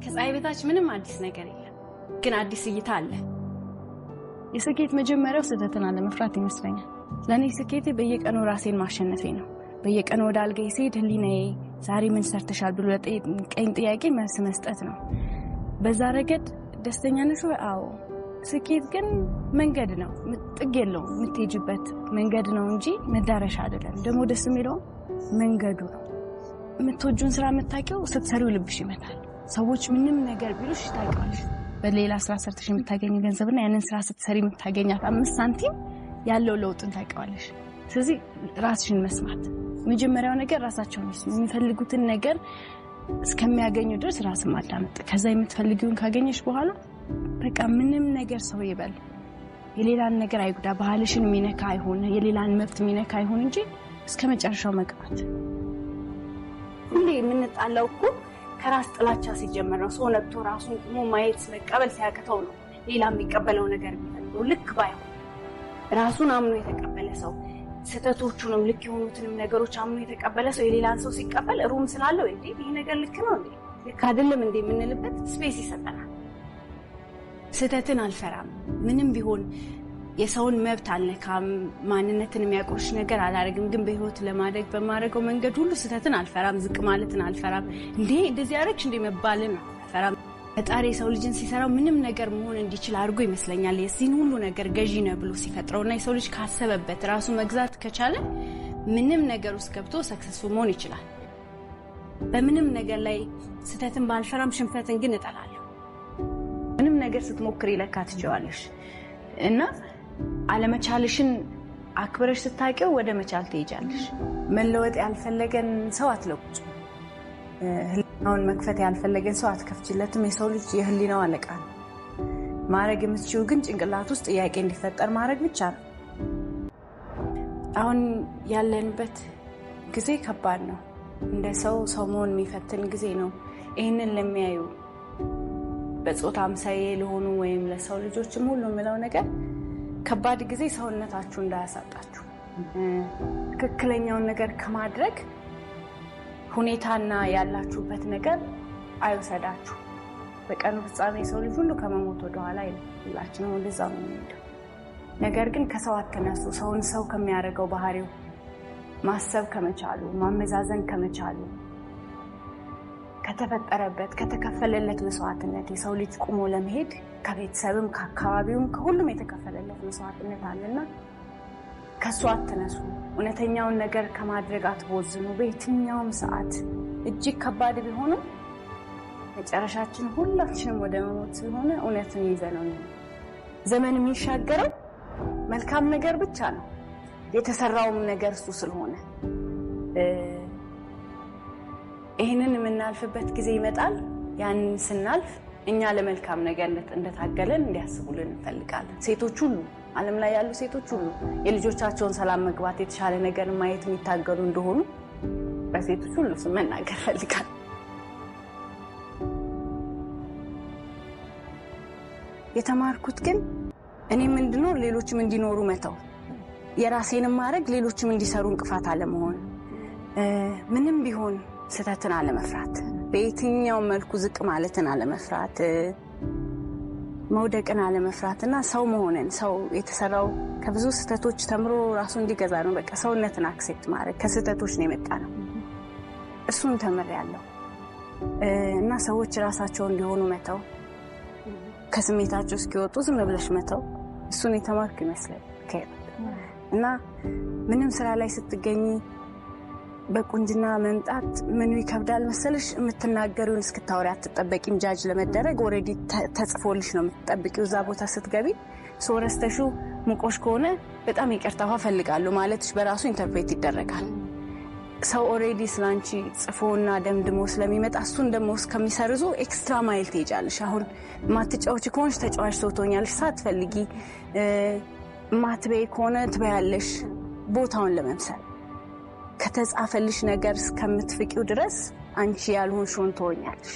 ከፀሐይ በታች ምንም አዲስ ነገር የለም፣ ግን አዲስ እይታ አለ። የስኬት መጀመሪያው ስህተትን አለመፍራት ይመስለኛል። ለኔ ስኬቴ በየቀኑ ራሴን ማሸነፌ ነው። በየቀኑ ወደ አልጋዬ ስሄድ ህሊናዬ ዛሬ ምን ሰርተሻል ብሎ ለጠየቀኝ ጥያቄ መልስ መስጠት ነው። በዛ ረገድ ደስተኛ ነሽ ወይ? አዎ። ስኬት ግን መንገድ ነው፣ ጥግ የለውም። የምትሄጂበት መንገድ ነው እንጂ መዳረሻ አይደለም። ደግሞ ደስ የሚለው መንገዱ ነው። የምትወጂውን ስራ የምታውቂው ስትሰሪው ልብሽ ይመታል። ሰዎች ምንም ነገር ቢሉሽ ታውቂዋለሽ። በሌላ ስራ ሰርተሽ የምታገኝ ገንዘብና ያንን ስራ ስትሰሪ የምታገኛት 5 ሳንቲም ያለው ለውጥን ታውቂዋለሽ። ስለዚህ ራስሽን መስማት መጀመሪያው ነገር፣ ራሳቸውን መስማት፣ የሚፈልጉትን ነገር እስከሚያገኙ ድረስ ራስን ማዳመጥ። ከዛ የምትፈልጊውን ካገኘሽ በኋላ በቃ ምንም ነገር ሰው ይበል የሌላን ነገር አይጉዳ፣ ባህልሽን የሚነካ አይሆን፣ የሌላን መብት የሚነካ አይሆን እንጂ እስከመጨረሻው መግባት። ሁሌ የምንጣላው እኮ ከራስ ጥላቻ ሲጀመር ነው። ሰው ነጥቶ ራሱን ቆሞ ማየት መቀበል ሲያቅተው ነው ሌላ የሚቀበለው ነገር የሚፈልገው። ልክ ባይሆን ራሱን አምኖ የተቀበለ ሰው ስህተቶቹንም ልክ የሆኑትንም ነገሮች አምኖ የተቀበለ ሰው የሌላን ሰው ሲቀበል ሩም ስላለው እንዴ ይሄ ነገር ልክ ነው እንዴ ልክ አይደለም እንዴ የምንልበት ስፔስ ይሰጠናል። ስህተትን አልፈራም። ምንም ቢሆን የሰውን መብት አልነካም፣ ማንነትን የሚያቆሽ ነገር አላደርግም። ግን በህይወት ለማደግ በማደርገው መንገድ ሁሉ ስህተትን አልፈራም፣ ዝቅ ማለትን አልፈራም። እንዴ እንደዚህ ያደረግሽ እንዴ መባልን አልፈራም። ፈጣሪ የሰው ልጅን ሲሰራው ምንም ነገር መሆን እንዲችል አድርጎ ይመስለኛል። የዚህን ሁሉ ነገር ገዢ ነው ብሎ ሲፈጥረውና የሰው ልጅ ካሰበበት ራሱ መግዛት ከቻለ ምንም ነገር ውስጥ ገብቶ ሰክሰስፉል መሆን ይችላል። በምንም ነገር ላይ ስህተትን ባልፈራም፣ ሽንፈትን ግን እጠላለሁ። ምንም ነገር ስትሞክሪ ለካ ትችያለሽ እና አለመቻልሽን አክብረሽ ስታቂው ወደ መቻል ትሄጃለሽ። መለወጥ ያልፈለገን ሰው አትለውጭ። ህሊናውን መክፈት ያልፈለገን ሰው አትከፍችለትም። የሰው ልጅ የህሊናው አለቃ ነው። ማድረግ የምትችይው ግን ጭንቅላት ውስጥ ጥያቄ እንዲፈጠር ማድረግ ብቻ ነው። አሁን ያለንበት ጊዜ ከባድ ነው። እንደ ሰው መሆን የሚፈትን ጊዜ ነው። ይህንን ለሚያዩ በጾታ አምሳዬ ለሆኑ ወይም ለሰው ልጆችም ሁሉ የምለው ነገር ከባድ ጊዜ ሰውነታችሁ እንዳያሳጣችሁ፣ ትክክለኛውን ነገር ከማድረግ ሁኔታና ያላችሁበት ነገር አይወሰዳችሁ። በቀኑ ፍጻሜ የሰው ልጅ ሁሉ ከመሞት ወደኋላ ሁላችንም ወደዛ ነው የሚሄደው። ነገር ግን ከሰው አትነሱ። ሰውን ሰው ከሚያደርገው ባህሪው ማሰብ ከመቻሉ፣ ማመዛዘን ከመቻሉ፣ ከተፈጠረበት ከተከፈለለት መስዋዕትነት የሰው ልጅ ቁሞ ለመሄድ ከቤተሰብም ከአካባቢውም ከሁሉም የተከፈለለት መስዋዕትነት አለና ከሱ አትነሱ። እውነተኛውን ነገር ከማድረግ አትቦዝኑ። በየትኛውም ሰዓት እጅግ ከባድ ቢሆንም መጨረሻችን ሁላችንም ወደ መሞት ስለሆነ እውነትን ይዘነው ነው። ዘመን የሚሻገረው መልካም ነገር ብቻ ነው። የተሰራውም ነገር እሱ ስለሆነ ይህንን የምናልፍበት ጊዜ ይመጣል። ያንን ስናልፍ እኛ ለመልካም ነገር እንደታገለን እንዲያስቡልን እንፈልጋለን። ሴቶች ሁሉ፣ ዓለም ላይ ያሉ ሴቶች ሁሉ የልጆቻቸውን ሰላም መግባት፣ የተሻለ ነገር ማየት የሚታገሉ እንደሆኑ በሴቶች ሁሉ ስም መናገር ፈልጋለሁ። የተማርኩት ግን እኔ ምንድነው ሌሎችም እንዲኖሩ መተው፣ የራሴንም ማድረግ ሌሎችም እንዲሰሩ እንቅፋት አለመሆን፣ ምንም ቢሆን ስህተትን አለመፍራት፣ በየትኛው መልኩ ዝቅ ማለትን አለመፍራት፣ መውደቅን አለመፍራትና ሰው መሆንን፣ ሰው የተሰራው ከብዙ ስህተቶች ተምሮ ራሱ እንዲገዛ ነው። በቃ ሰውነትን አክሴፕት ማድረግ ከስህተቶች ነው የመጣ ነው። እሱን ተምሬያለሁ እና ሰዎች ራሳቸው እንዲሆኑ መተው፣ ከስሜታቸው እስኪወጡ ዝም ብለሽ መተው፣ እሱን የተማርኩ ይመስላል። እና ምንም ስራ ላይ ስትገኝ በቁንጅና መምጣት ምኑ ይከብዳል መሰለሽ? የምትናገሪውን እስክታወሪ አትጠበቂም። ጃጅ ለመደረግ ኦልሬዲ ተጽፎልሽ ነው የምትጠብቂው። እዛ ቦታ ስትገቢ ሶረስተሹ ሙቆሽ ከሆነ በጣም ይቅርታ ፈልጋለሁ ማለትሽ በራሱ ኢንተርፕሬት ይደረጋል። ሰው ኦልሬዲ ስላንቺ ጽፎና ደምድሞ ስለሚመጣ እሱን ደግሞ እስከሚሰርዙ ኤክስትራ ማይል ትሄጃለሽ። አሁን ማትጫወች ከሆንሽ ተጫዋች ሰው ትሆኛለሽ ሳትፈልጊ። ማትበይ ከሆነ ትበያለሽ ቦታውን ለመምሰል። ከተጻፈልሽ ነገር እስከምትፍቂው ድረስ አንቺ ያልሆንሽውን ትሆኛለሽ።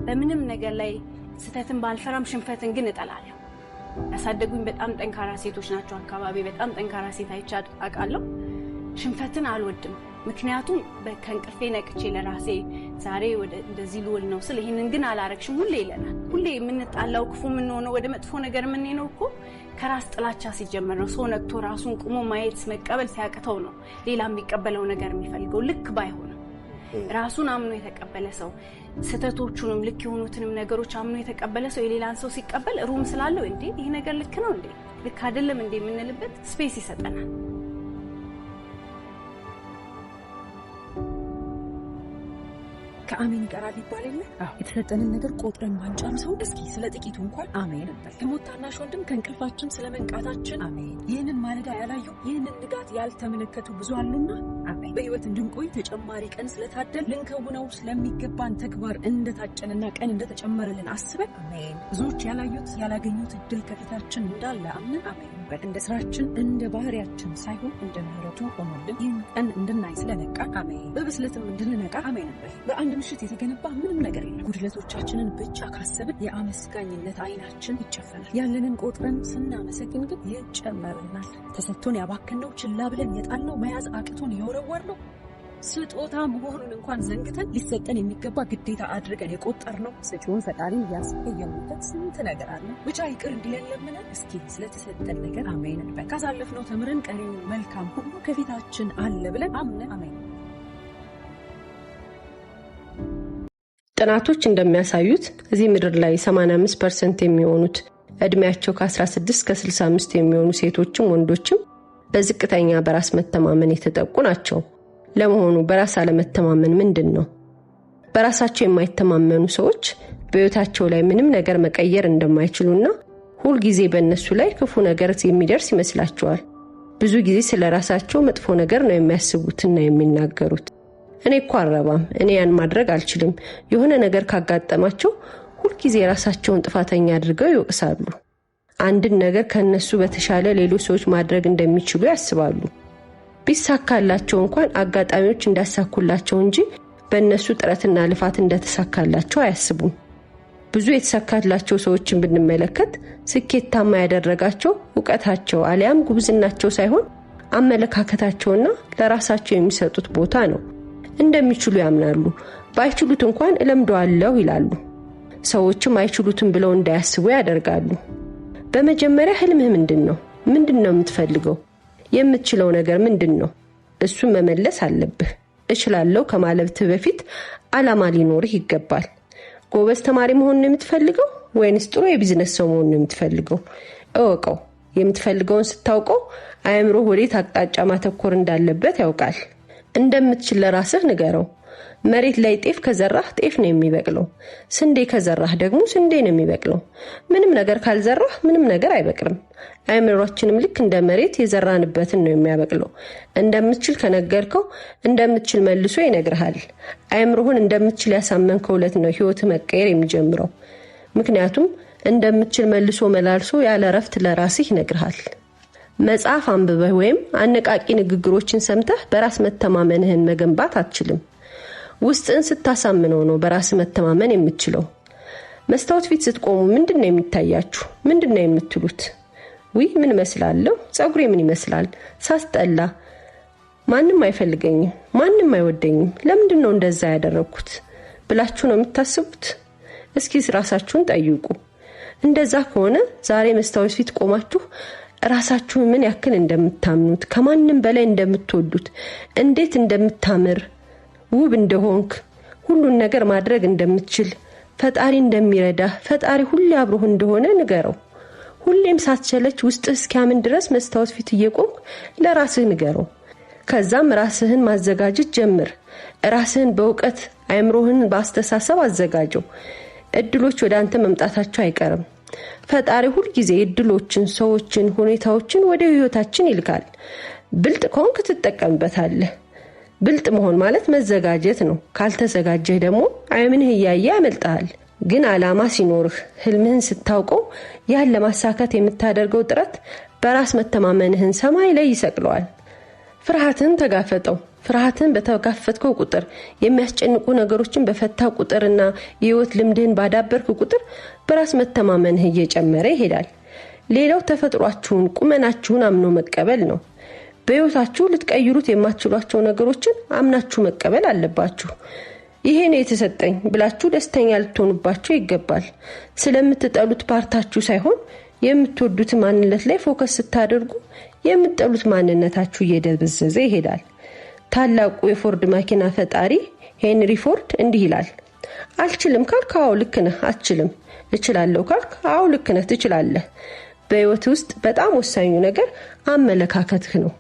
በምንም ነገር ላይ ስህተትን ባልፈራም፣ ሽንፈትን ግን እጠላለሁ። ያሳደጉኝ በጣም ጠንካራ ሴቶች ናቸው። አካባቢ በጣም ጠንካራ ሴት አይቼ አውቃለሁ። ሽንፈትን አልወድም። ምክንያቱም ከእንቅልፌ ነቅቼ ለራሴ ዛሬ ወደ እንደዚህ ልውል ነው ስለ ይሄንን ግን አላረክሽም ሁሌ ይለናል። ሁሌ የምንጣላው ክፉ ምን ሆነው ወደ መጥፎ ነገር ምን ነው እኮ ከራስ ጥላቻ ሲጀመር ነው። ሰው ነቅቶ ራሱን ቆሞ ማየት መቀበል ሲያቅተው ነው ሌላ የሚቀበለው ነገር የሚፈልገው። ልክ ባይሆን ራሱን አምኖ የተቀበለ ሰው ስተቶቹንም ልክ የሆኑትንም ነገሮች አምኖ የተቀበለ ሰው የሌላን ሰው ሲቀበል ሩም ስላለው እንዴ ይሄ ነገር ልክ ነው እንዴ ልክ አይደለም እንዴ የምንልበት ስፔስ ይሰጠናል። ከአሜን ጋር ይባላል የተሰጠንን ነገር ቆጥረን ማንጨርሰው እስኪ ስለ ጥቂቱ እንኳን አሜን እንበል። ከሞታናሽ ወንድም ከእንቅልፋችን ስለመንቃታችን አሜን። ይህንን ማለዳ ያላዩ ይህንን ንጋት ያልተመለከቱ ብዙ አሉና አሜን። በህይወት እንድንቆይ ተጨማሪ ቀን ስለታደል ልንከውነው ስለሚገባን ተግባር እንደታጨንና ቀን እንደተጨመረልን አስበን አሜን። ብዙዎች ያላዩት ያላገኙት እድል ከፊታችን እንዳለ አምነን አሜን። እንደ ስራችን እንደ ባህሪያችን ሳይሆን እንደ ምህረቱ ሆኖልን ይህን ቀን እንድናይ ስለነቃ አሜን። በብስለትም እንድንነቃ አሜን እንበል። በአንድ ምሽት የተገነባ ምንም ነገር የለም። ጉድለቶቻችንን ብቻ ካሰብን የአመስጋኝነት አይናችን ይጨፈናል። ያለንን ቆጥረን ስናመሰግን ግን ይጨመርናል። ተሰጥቶን ያባከነው ችላ ብለን የጣልነው መያዝ አቅቶን የወረወርነው ስጦታ መሆኑን እንኳን ዘንግተን ሊሰጠን የሚገባ ግዴታ አድርገን የቆጠርነው ሰጪውን ፈጣሪን ያስቀየምንበት ስንት ነገር አለ። ብቻ ይቅር እንዲለን ለምነን እስኪ ስለተሰጠን ነገር አሜን እንበል። ካሳለፍነው ተምረን ቀሪውን መልካም ሁሉ ከፊታችን አለ ብለን አምነን አሜን። ጥናቶች እንደሚያሳዩት እዚህ ምድር ላይ 85% የሚሆኑት እድሜያቸው ከ16 እስከ 65 የሚሆኑ ሴቶችም ወንዶችም በዝቅተኛ በራስ መተማመን የተጠቁ ናቸው። ለመሆኑ በራስ አለመተማመን ምንድን ነው? በራሳቸው የማይተማመኑ ሰዎች በህይወታቸው ላይ ምንም ነገር መቀየር እንደማይችሉና ሁል ጊዜ በእነሱ ላይ ክፉ ነገር የሚደርስ ይመስላቸዋል። ብዙ ጊዜ ስለ ራሳቸው መጥፎ ነገር ነው የሚያስቡትና የሚናገሩት። እኔ እኮ አልረባም፣ እኔ ያን ማድረግ አልችልም። የሆነ ነገር ካጋጠማቸው ሁል ጊዜ ራሳቸውን ጥፋተኛ አድርገው ይወቅሳሉ። አንድን ነገር ከነሱ በተሻለ ሌሎች ሰዎች ማድረግ እንደሚችሉ ያስባሉ። ቢሳካላቸው እንኳን አጋጣሚዎች እንዳሳኩላቸው እንጂ በእነሱ ጥረትና ልፋት እንደተሳካላቸው አያስቡም። ብዙ የተሳካላቸው ሰዎችን ብንመለከት ስኬታማ ያደረጋቸው ዕውቀታቸው አሊያም ጉብዝናቸው ሳይሆን አመለካከታቸውና ለራሳቸው የሚሰጡት ቦታ ነው። እንደሚችሉ ያምናሉ። ባይችሉት እንኳን እለምደዋለሁ ይላሉ። ሰዎችም አይችሉትም ብለው እንዳያስቡ ያደርጋሉ። በመጀመሪያ ህልምህ ምንድነው? ምንድነው የምትፈልገው? የምትችለው ነገር ምንድነው? እሱን መመለስ አለብህ። እችላለሁ ከማለትህ በፊት ዓላማ ሊኖርህ ይገባል። ጎበዝ ተማሪ መሆን ነው የምትፈልገው ወይንስ ጥሩ የቢዝነስ ሰው መሆን ነው የምትፈልገው? እወቀው። የምትፈልገውን ስታውቀው አእምሮህ ወዴት አቅጣጫ ማተኮር እንዳለበት ያውቃል። እንደምትችል ለራስህ ንገረው። መሬት ላይ ጤፍ ከዘራህ ጤፍ ነው የሚበቅለው። ስንዴ ከዘራህ ደግሞ ስንዴ ነው የሚበቅለው። ምንም ነገር ካልዘራህ ምንም ነገር አይበቅልም። አእምሮአችንም ልክ እንደ መሬት የዘራንበትን ነው የሚያበቅለው። እንደምትችል ከነገርከው እንደምትችል መልሶ ይነግርሃል። አእምሮህን እንደምትችል ያሳመንከው ዕለት ነው ህይወት መቀየር የሚጀምረው። ምክንያቱም እንደምትችል መልሶ መላልሶ ያለ እረፍት ለራስህ ይነግርሃል። መጽሐፍ አንብበህ ወይም አነቃቂ ንግግሮችን ሰምተህ በራስ መተማመንህን መገንባት አትችልም። ውስጥን ስታሳምነው ነው በራስ መተማመን የምትችለው። መስታወት ፊት ስትቆሙ ምንድነው የሚታያችሁ? ምንድነው የምትሉት? ውይ ምን መስላለሁ? ጸጉሬ ምን ይመስላል? ሳስጠላ፣ ማንም አይፈልገኝም፣ ማንም አይወደኝም፣ ለምንድነው እንደዛ ያደረኩት ብላችሁ ነው የምታስቡት? እስኪ ራሳችሁን ጠይቁ። እንደዛ ከሆነ ዛሬ መስታወት ፊት ቆማችሁ ራሳችሁን ምን ያክል እንደምታምኑት፣ ከማንም በላይ እንደምትወዱት፣ እንዴት እንደምታምር ውብ እንደሆንክ፣ ሁሉን ነገር ማድረግ እንደምትችል፣ ፈጣሪ እንደሚረዳ፣ ፈጣሪ ሁሌ አብሮህ እንደሆነ ንገረው። ሁሌም ሳትሰለች ውስጥህ እስኪያምን ድረስ መስታወት ፊት እየቆምክ ለራስህ ንገረው። ከዛም ራስህን ማዘጋጀት ጀምር። ራስህን በእውቀት አእምሮህን በአስተሳሰብ አዘጋጀው። እድሎች ወደ አንተ መምጣታቸው አይቀርም። ፈጣሪ ሁል ጊዜ እድሎችን፣ ሰዎችን፣ ሁኔታዎችን ወደ ህይወታችን ይልካል። ብልጥ ከሆንክ ትጠቀምበታለህ። ብልጥ መሆን ማለት መዘጋጀት ነው። ካልተዘጋጀህ ደግሞ አይምንህ እያየ ያመልጣል። ግን ዓላማ ሲኖርህ፣ ህልምህን ስታውቀው፣ ያን ለማሳካት የምታደርገው ጥረት በራስ መተማመንህን ሰማይ ላይ ይሰቅለዋል። ፍርሃትን ተጋፈጠው። ፍርሃትን በተጋፈጥከው ቁጥር፣ የሚያስጨንቁ ነገሮችን በፈታ ቁጥርና የህይወት ልምድህን ባዳበርክ ቁጥር በራስ መተማመንህ እየጨመረ ይሄዳል። ሌላው ተፈጥሯችሁን፣ ቁመናችሁን አምኖ መቀበል ነው። በህይወታችሁ ልትቀይሩት የማትችሏቸው ነገሮችን አምናችሁ መቀበል አለባችሁ። ይሄ ነው የተሰጠኝ ብላችሁ ደስተኛ ልትሆኑባቸው ይገባል። ስለምትጠሉት ፓርታችሁ ሳይሆን የምትወዱት ማንነት ላይ ፎከስ ስታደርጉ የምትጠሉት ማንነታችሁ እየደበዘዘ ይሄዳል። ታላቁ የፎርድ መኪና ፈጣሪ ሄንሪ ፎርድ እንዲህ ይላል፣ አልችልም ካልክ አዎ ልክ ነህ አትችልም፣ እችላለሁ ካልክ አዎ ልክ ነህ ትችላለህ። በህይወት ውስጥ በጣም ወሳኙ ነገር አመለካከትህ ነው።